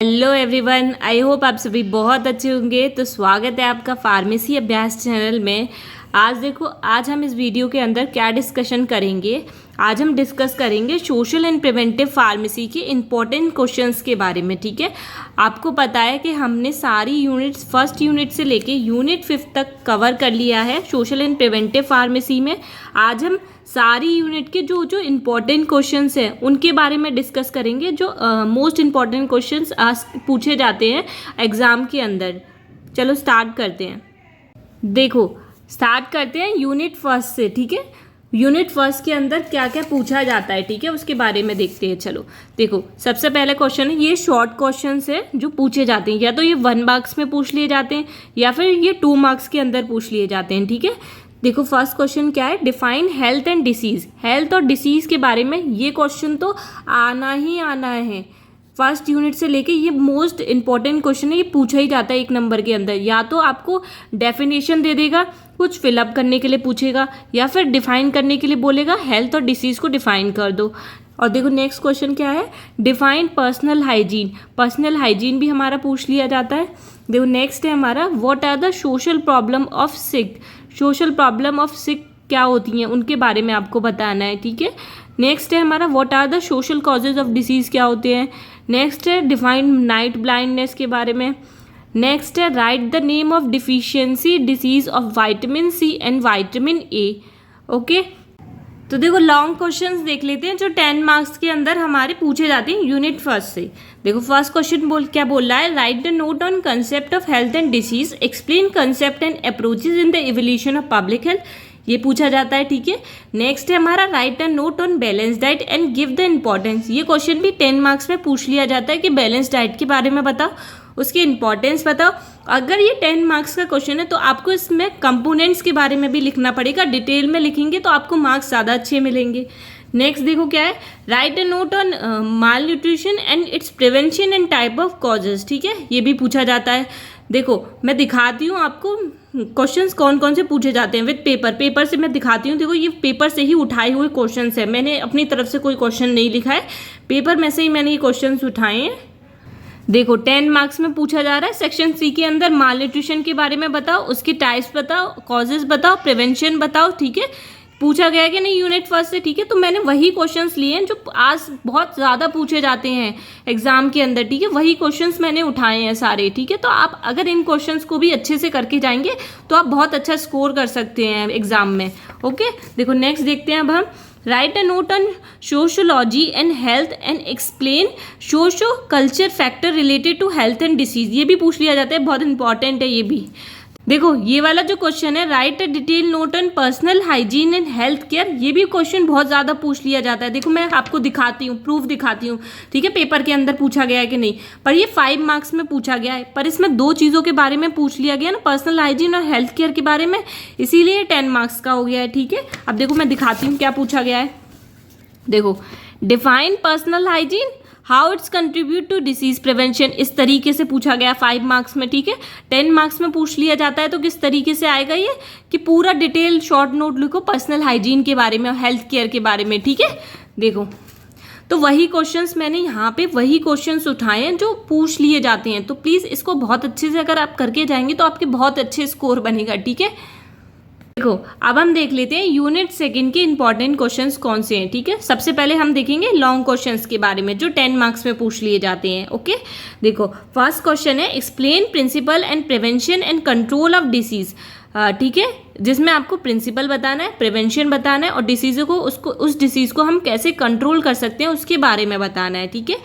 Hello everyone, I hope आप सभी बहुत अच्छे होंगे। तो स्वागत है आपका फार्मेसी अभ्यास चैनल में। आज हम इस वीडियो के अंदर क्या डिस्कशन करेंगे। आज हम डिस्कस करेंगे सोशल एंड प्रिवेंटिव फार्मेसी के इम्पोर्टेंट क्वेश्चंस के बारे में। ठीक है, आपको पता है कि हमने सारी यूनिट्स फर्स्ट यूनिट से लेके यूनिट 5 तक कवर कर लिया है सोशल एंड प्रिवेंटिव फार्मेसी में। आज हम सारी यूनिट के जो जो इम्पोर्टेंट क्वेश्चंस हैं उनके बारे में डिस्कस करेंगे, जो मोस्ट इम्पॉर्टेंट क्वेश्चंस पूछे जाते हैं एग्ज़ाम के अंदर। चलो स्टार्ट करते हैं। देखो स्टार्ट करते हैं यूनिट 1 से। ठीक है, यूनिट 1 के अंदर क्या क्या पूछा जाता है, ठीक है, उसके बारे में देखते हैं। चलो देखो, सबसे पहले क्वेश्चन है, ये शॉर्ट क्वेश्चंस है जो पूछे जाते हैं, या तो ये 1 मार्क्स में पूछ लिए जाते हैं या फिर ये 2 मार्क्स के अंदर पूछ लिए जाते हैं। ठीक है, देखो फर्स्ट क्वेश्चन क्या है, define health and disease. Health और डिसीज के बारे में ये क्वेश्चन तो आना ही आना है। फर्स्ट यूनिट से लेके ये मोस्ट इंपॉर्टेंट क्वेश्चन है, ये पूछा ही जाता है 1 नंबर के अंदर। या तो आपको डेफिनेशन दे देगा, कुछ फिलअप करने के लिए पूछेगा, या फिर डिफाइन करने के लिए बोलेगा हेल्थ और डिसीज को डिफाइन कर दो। और देखो नेक्स्ट क्वेश्चन क्या है, define personal hygiene. Personal hygiene भी हमारा पूछ लिया जाता है। देखो नेक्स्ट है हमारा, what are the social problem of sick. Social problem of sick क्या होती हैं उनके बारे में आपको बताना है। ठीक है, नेक्स्ट है हमारा, what are the social causes of disease क्या होते हैं। नेक्स्ट है डिफाइन नाइट ब्लाइंडनेस के बारे में। नेक्स्ट है write the name of deficiency disease of vitamin C and vitamin A. Okay, तो देखो लॉन्ग क्वेश्चंस देख लेते हैं जो 10 मार्क्स के अंदर हमारे पूछे जाते हैं यूनिट 1 से। देखो फर्स्ट क्वेश्चन क्या बोल रहा है, write the note on concept of health and disease, explain concept and approaches in the evolution of public health. ये पूछा जाता है। ठीक है, नेक्स्ट है हमारा, right a note on balance diet and give the importance. ये क्वेश्चन भी 10 मार्क्स में पूछ लिया जाता है कि बैलेंस डाइट के बारे में बताओ, उसकी इंपॉर्टेंस बताओ। अगर ये 10 मार्क्स का क्वेश्चन है तो आपको इसमें कंपोनेंट्स के बारे में भी लिखना पड़ेगा, डिटेल में लिखेंगे तो आपको मार्क्स ज़्यादा अच्छे मिलेंगे। नेक्स्ट देखो क्या है, right a note on mall nutrition and it's prevention and type of causes. ठीक है, ये भी पूछा जाता है। देखो मैं दिखाती हूँ आपको क्वेश्चंस कौन कौन से पूछे जाते हैं विद पेपर से मैं दिखाती हूँ। देखो ये पेपर से ही उठाए हुए क्वेश्चंस है, मैंने अपनी तरफ से कोई क्वेश्चन नहीं लिखा है, पेपर में से ही मैंने ये क्वेश्चंस उठाए हैं। देखो 10 मार्क्स में पूछा जा रहा है, सेक्शन सी के अंदर माल न्यूट्रिशन के बारे में बताओ, उसके टाइप्स बताओ, कॉजेज बताओ, प्रिवेंशन बताओ। ठीक है, पूछा गया है कि नहीं यूनिट 1 से। ठीक है, तो मैंने वही क्वेश्चंस लिए हैं जो आज बहुत ज़्यादा पूछे जाते हैं एग्जाम के अंदर। ठीक है, वही क्वेश्चंस मैंने उठाए हैं सारे। ठीक है, तो आप अगर इन क्वेश्चंस को भी अच्छे से करके जाएंगे तो आप बहुत अच्छा स्कोर कर सकते हैं एग्जाम में। ओके, देखो नेक्स्ट देखते हैं अब हम, write a note on sociology and health and explain socio culture factor related to health and disease. ये भी पूछ लिया जाता है, बहुत इंपॉर्टेंट है ये भी। देखो ये वाला जो क्वेश्चन है, right a detail note on personal hygiene and health care, ये भी क्वेश्चन बहुत ज़्यादा पूछ लिया जाता है। देखो मैं आपको दिखाती हूँ, प्रूफ दिखाती हूँ। ठीक है, पेपर के अंदर पूछा गया है कि नहीं, पर ये 5 मार्क्स में पूछा गया है, पर इसमें 2 चीज़ों के बारे में पूछ लिया गया ना, पर्सनल हाइजीन और हेल्थ केयर के बारे में, इसीलिए 10 मार्क्स का हो गया है। ठीक है, अब देखो मैं दिखाती हूँ क्या पूछा गया है। देखो define personal hygiene, how it's contribute to disease prevention, इस तरीके से पूछा गया 5 मार्क्स में। ठीक है, 10 मार्क्स में पूछ लिया जाता है तो किस तरीके से आएगा ये, कि पूरा डिटेल शॉर्ट नोट लिखो पर्सनल हाइजीन के बारे में, हेल्थ केयर के बारे में। ठीक है, देखो तो वही क्वेश्चंस मैंने यहाँ पे वही क्वेश्चंस उठाए हैं जो पूछ लिए जाते हैं, तो प्लीज़ इसको बहुत अच्छे से अगर आप करके जाएंगे तो आपके बहुत अच्छे स्कोर बनेगा। ठीक है, देखो अब हम देख लेते हैं यूनिट 2 के इंपॉर्टेंट क्वेश्चंस कौन से हैं। ठीक है, सबसे पहले हम देखेंगे लॉन्ग क्वेश्चंस के बारे में जो 10 मार्क्स में पूछ लिए जाते हैं। ओके, देखो फर्स्ट क्वेश्चन है, explain principle and prevention and control of disease. ठीक है, जिसमें आपको प्रिंसिपल बताना है, प्रिवेंशन बताना है और डिसीज़ को उस डिसीज़ को हम कैसे कंट्रोल कर सकते हैं उसके बारे में बताना है। ठीक है,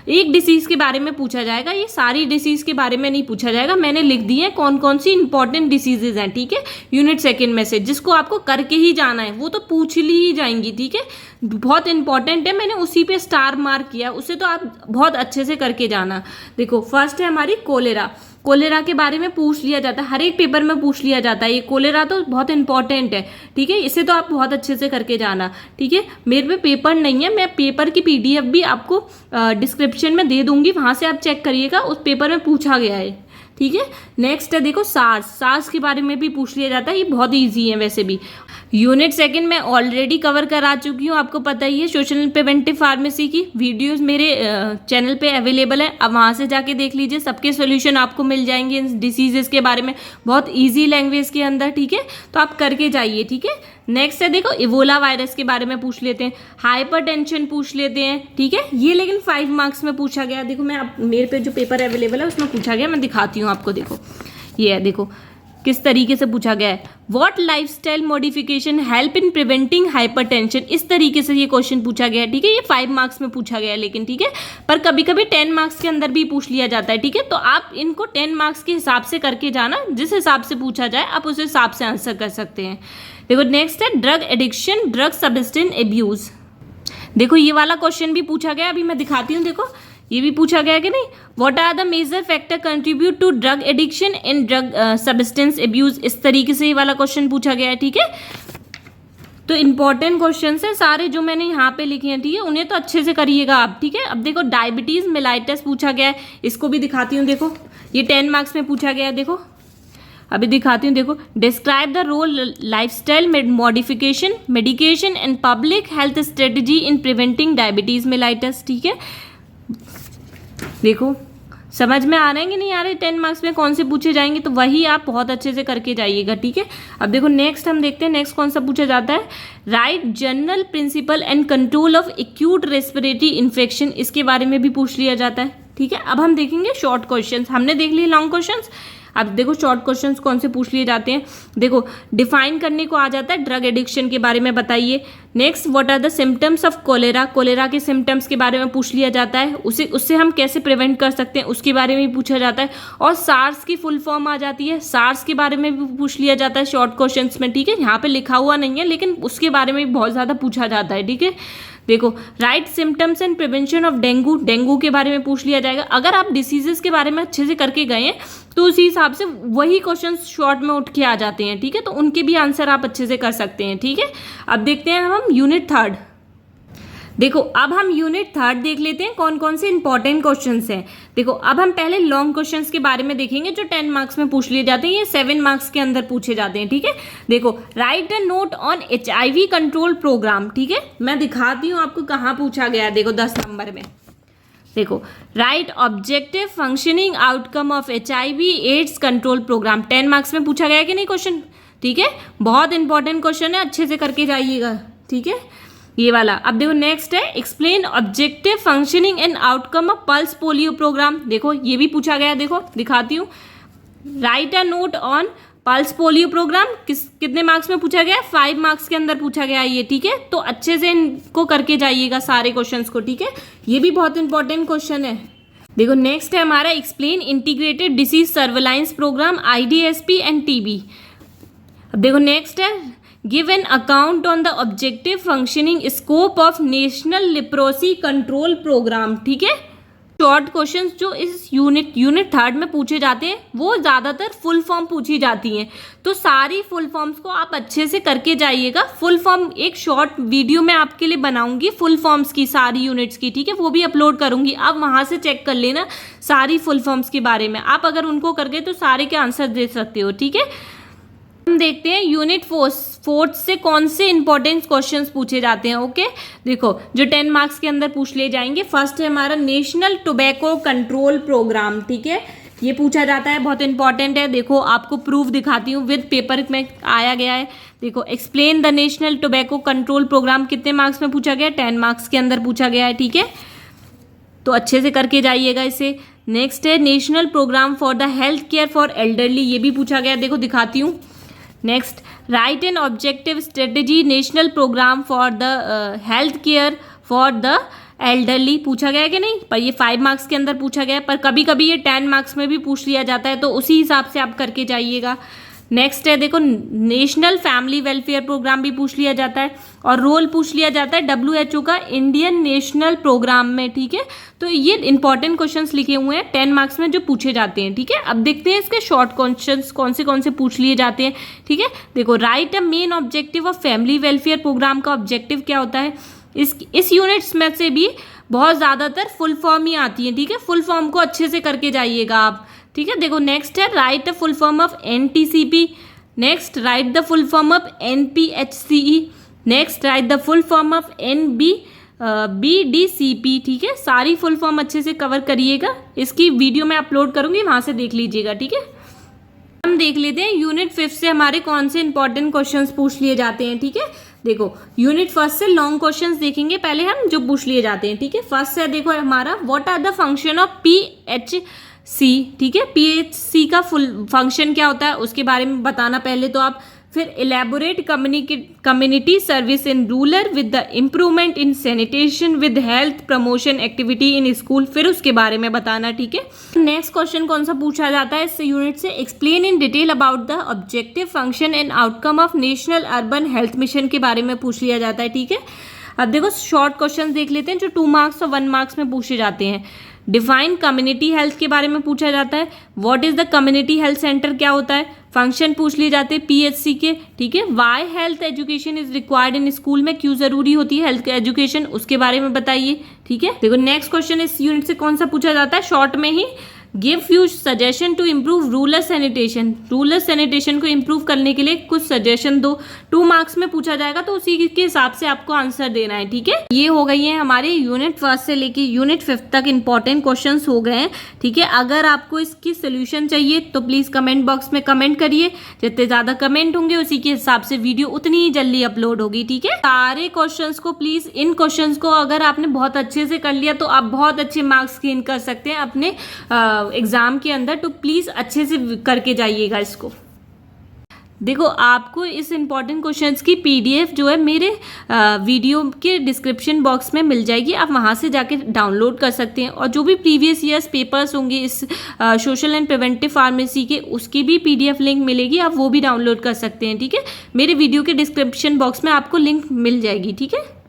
एक डिसीज़ के बारे में पूछा जाएगा, ये सारी डिसीज़ के बारे में नहीं पूछा जाएगा। मैंने लिख दी है कौन कौन सी इंपॉर्टेंट डिसीजेज हैं। ठीक है, यूनिट 2 में से जिसको आपको करके ही जाना है, वो तो पूछ ली ही जाएंगी। ठीक है, बहुत इंपॉर्टेंट है, मैंने उसी पे स्टार मार्क किया, उसे तो आप बहुत अच्छे से करके जाना। देखो फर्स्ट है हमारी कोलेरा। कोलेरा के बारे में पूछ लिया जाता है, हर एक पेपर में पूछ लिया जाता है, ये कोलेरा तो बहुत इंपॉर्टेंट है। ठीक है, इसे तो आप बहुत अच्छे से करके जाना। ठीक है, मेरे पे पेपर नहीं है, मैं पेपर की PDF भी आपको डिस्क्रिप्शन में दे दूंगी, वहाँ से आप चेक करिएगा, उस पेपर में पूछा गया है। ठीक ठीक है। नेक्स्ट है देखो सार्स के बारे में भी पूछ लिया जाता है, ये बहुत ईजी है वैसे भी। यूनिट सेकंड में ऑलरेडी कवर करा चुकी हूँ, आपको पता ही है। सोशल प्रिवेंटिव फार्मेसी की वीडियोस मेरे चैनल पे अवेलेबल है, अब वहाँ से जाके देख लीजिए, सबके सोल्यूशन आपको मिल जाएंगे इन डिसीजेस के बारे में बहुत ईजी लैंग्वेज के अंदर, ठीक है। तो आप करके जाइए, ठीक है। नेक्स्ट है देखो इबोला वायरस के बारे में पूछ लेते हैं, हाइपरटेंशन पूछ लेते हैं, ठीक है। ये लेकिन 5 मार्क्स में पूछा गया। देखो मैं मेरे पे जो पेपर अवेलेबल है उसमें पूछा गया, मैं दिखाती हूँ आपको। देखो ये है, देखो किस तरीके से पूछा गया है। What lifestyle modification help in preventing hypertension, इस तरीके से ये क्वेश्चन पूछा गया है, ठीक है। ये 5 मार्क्स में पूछा गया है लेकिन, ठीक है। पर कभी कभी 10 मार्क्स के अंदर भी पूछ लिया जाता है, ठीक है। तो आप इनको 10 मार्क्स के हिसाब से करके जाना, जिस हिसाब से पूछा जाए आप उस हिसाब से आंसर कर सकते हैं। देखो नेक्स्ट है drug addiction, drug substance abuse. देखो ये वाला क्वेश्चन भी पूछा गया, अभी मैं दिखाती हूँ। देखो ये भी पूछा गया कि नहीं, what are the major factor contribute to drug addiction and drug substance abuse, इस तरीके से ये वाला क्वेश्चन पूछा गया है, ठीक है। तो इंपॉर्टेंट क्वेश्चन है सारे जो मैंने यहाँ पे लिखे हैं, ठीक है, उन्हें तो अच्छे से करिएगा आप, ठीक है। अब देखो डायबिटीज मेलाइटस पूछा गया है, इसको भी दिखाती हूँ। देखो ये 10 मार्क्स में पूछा गया है, देखो अभी दिखाती हूँ। देखो describe the role lifestyle modification medication and public health strategy in preventing diabetes mellitus, ठीक है। देखो समझ में आ रहे हैं कि नहीं आ रहे, 10 मार्क्स में कौन से पूछे जाएंगे, तो वही आप बहुत अच्छे से करके जाइएगा, ठीक है। अब देखो नेक्स्ट हम देखते हैं, नेक्स्ट कौन सा पूछा जाता है, right general principle and control of acute respiratory infection, इसके बारे में भी पूछ लिया जाता है, ठीक है। अब हम देखेंगे शॉर्ट क्वेश्चंस, हमने देख लिए लॉन्ग क्वेश्चंस, अब देखो शॉर्ट क्वेश्चंस कौन से पूछ लिए जाते हैं। देखो डिफाइन करने को आ जाता है, ड्रग एडिक्शन के बारे में बताइए। Next what are the symptoms of cholera, cholera के सिम्टम्स के बारे में पूछ लिया जाता है, उससे हम कैसे प्रिवेंट कर सकते हैं उसके बारे में पूछा जाता है। और सार्स की फुल फॉर्म आ जाती है, सार्स के बारे में भी पूछ लिया जाता है शॉर्ट क्वेश्चंस में, ठीक है। यहाँ पे लिखा हुआ नहीं है लेकिन उसके बारे में भी बहुत ज़्यादा पूछा जाता है, ठीक है। देखो right symptoms and prevention of dengue, dengue के बारे में पूछ लिया जाएगा। अगर आप डिसीजेस के बारे में अच्छे से करके गए हैं तो उसी हिसाब से वही क्वेश्चन शॉर्ट में उठ के आ जाते हैं, ठीक है। तो उनके भी आंसर आप अच्छे से कर सकते हैं, ठीक है। अब देखते हैं हम यूनिट थर्ड। देखो अब हम यूनिट थर्ड देख लेते हैं कौन कौन से इंपॉर्टेंट क्वेश्चंस हैं। देखो अब हम पहले लॉन्ग क्वेश्चंस के बारे में देखेंगे जो 10 मार्क्स में पूछ लिए जाते हैं, ये 7 मार्क्स के अंदर पूछे जाते हैं, ठीक है। देखो write a note on HIV control programme, ठीक है। मैं दिखाती हूँ आपको कहाँ पूछा गया है। देखो 10 नंबर में देखो write objective functioning outcome of HIV AIDS control programme, 10 marks में पूछा गया है कि नहीं क्वेश्चन, ठीक है। बहुत इंपॉर्टेंट क्वेश्चन है, अच्छे से करके जाइएगा, ठीक है, ये वाला। अब देखो नेक्स्ट है explain objective functioning and outcome of pulse polio programme, देखो ये भी पूछा गया है। देखो दिखाती हूँ, write a note on pulse polio programme, कितने मार्क्स में पूछा गया है, 5 मार्क्स के अंदर पूछा गया है ये, ठीक है। तो अच्छे से इनको करके जाइएगा सारे क्वेश्चंस को, ठीक है। ये भी बहुत इंपॉर्टेंट क्वेश्चन है। देखो नेक्स्ट है हमारा explain integrated disease surveillance programme IDSP and TB। अब देखो नेक्स्ट है give an account on the objective functioning scope of national leprosy control programme, ठीक है। शॉर्ट क्वेश्चंस जो इस यूनिट थर्ड में पूछे जाते हैं वो ज़्यादातर फुल फॉर्म पूछी जाती हैं, तो सारी फुल फॉर्म्स को आप अच्छे से करके जाइएगा। फुल फॉर्म एक शॉर्ट वीडियो मैं आपके लिए बनाऊंगी फुल फॉर्म्स की सारी यूनिट्स की, ठीक है, वो भी अपलोड करूंगी, आप वहाँ से चेक कर लेना सारी फुल फॉर्म्स के बारे में। आप अगर उनको कर गए तो सारे के आंसर दे सकते हो, ठीक है। हम देखते हैं यूनिट फोर्थ से कौन से इंपॉर्टेंट क्वेश्चंस पूछे जाते हैं, ओके। देखो जो 10 मार्क्स के अंदर पूछ लिए जाएंगे, फर्स्ट है हमारा नेशनल टोबैको कंट्रोल प्रोग्राम, ठीक है, ये पूछा जाता है, बहुत इंपॉर्टेंट है। देखो आपको प्रूफ दिखाती हूँ, विद पेपर में आया गया है। देखो explain the national tobacco control programme कितने मार्क्स में पूछा गया है, 10 मार्क्स के अंदर पूछा गया है, ठीक है। तो अच्छे से करके जाइएगा इसे। नेक्स्ट है national programme for the health care for elderly, ये भी पूछा गया है, देखो दिखाती हूँ। Next write an objective strategy national programme for the health care for the elderly, पूछा गया है कि नहीं, पर ये 5 मार्क्स के अंदर पूछा गया है, पर कभी कभी ये 10 मार्क्स में भी पूछ लिया जाता है, तो उसी हिसाब से आप करके जाइएगा। नेक्स्ट है देखो नेशनल फैमिली वेलफेयर प्रोग्राम भी पूछ लिया जाता है, और रोल पूछ लिया जाता है WHO का इंडियन नेशनल प्रोग्राम में, ठीक है। तो ये इंपॉर्टेंट क्वेश्चंस लिखे हुए हैं 10 मार्क्स में जो पूछे जाते हैं, ठीक है। अब देखते हैं इसके शॉर्ट क्वेश्चंस कौन से पूछ लिए जाते हैं, ठीक है। देखो write a main objective of family welfare programme का ऑब्जेक्टिव क्या होता है, इस यूनिट्स में से भी बहुत ज़्यादातर फुल फॉर्म ही आती है, ठीक है। फुल फॉर्म को अच्छे से करके जाइएगा आप, ठीक है। देखो नेक्स्ट है write the full form of NTCP, next right the full form of NPHCE, next right the full form of BDCP, ठीक है। सारी फुल फॉर्म अच्छे से कवर करिएगा, इसकी वीडियो मैं अपलोड करूंगी, वहां से देख लीजिएगा, ठीक है। हम देख लेते हैं यूनिट 5 से हमारे कौन से इंपॉर्टेंट क्वेश्चंस पूछ लिए जाते हैं, ठीक है। देखो यूनिट 1 से लॉन्ग क्वेश्चंस देखेंगे पहले हम, जो पूछ लिए जाते हैं, ठीक है। फर्स्ट है देखो हमारा what are the function of PHC, ठीक है। PHC का फुल फंक्शन क्या होता है उसके बारे में बताना पहले तो आप, फिर elaborate community service in rural with the improvement in sanitation with health promotion activity in school, फिर उसके बारे में बताना, ठीक है। नेक्स्ट क्वेश्चन कौन सा पूछा जाता है इस यूनिट से, explain in detail about the objective function and outcome of national urban health mission के बारे में पूछ लिया जाता है, ठीक है। अब देखो शॉर्ट क्वेश्चन देख लेते हैं जो 2 मार्क्स और 1 मार्क्स में पूछे जाते हैं। डिफाइन कम्युनिटी हेल्थ के बारे में पूछा जाता है, what is the community health centre क्या होता है, फंक्शन पूछ लिए जाते हैं PHC के, ठीक है। Why health education is required in school में, क्यों जरूरी होती है हेल्थ एजुकेशन, उसके बारे में बताइए, ठीक है। देखो नेक्स्ट क्वेश्चन इस यूनिट से कौन सा पूछा जाता है, शॉर्ट में ही, give few suggestion to improve rural sanitation, rural sanitation को इम्प्रूव करने के लिए कुछ सजेशन दो। 2 मार्क्स में पूछा जाएगा तो उसी के हिसाब से आपको आंसर देना है, ठीक है। ये हो गई है हमारे यूनिट 1 से लेके यूनिट 5 तक इंपॉर्टेंट क्वेश्चंस हो गए हैं, ठीक है। अगर आपको इसकी सोल्यूशन चाहिए तो प्लीज कमेंट बॉक्स में कमेंट करिए, जितने ज्यादा कमेंट होंगे उसी के हिसाब से वीडियो उतनी ही जल्दी अपलोड होगी, ठीक है। सारे क्वेश्चंस को प्लीज, इन क्वेश्चंस को अगर आपने बहुत अच्छे से कर लिया तो आप बहुत अच्छे मार्क्स गेन कर सकते हैं अपने एग्जाम के अंदर, तो प्लीज अच्छे से करके जाइएगा इसको। देखो आपको इस इंपॉर्टेंट क्वेश्चंस की PDF जो है मेरे वीडियो के डिस्क्रिप्शन बॉक्स में मिल जाएगी, आप वहां से जाके डाउनलोड कर सकते हैं। और जो भी प्रीवियस ईयर्स पेपर्स होंगे इस सोशल एंड प्रिवेंटिव फार्मेसी के, उसकी भी PDF लिंक मिलेगी, आप वो भी डाउनलोड कर सकते हैं, ठीक है। मेरे वीडियो के डिस्क्रिप्शन बॉक्स में आपको लिंक मिल जाएगी, ठीक है।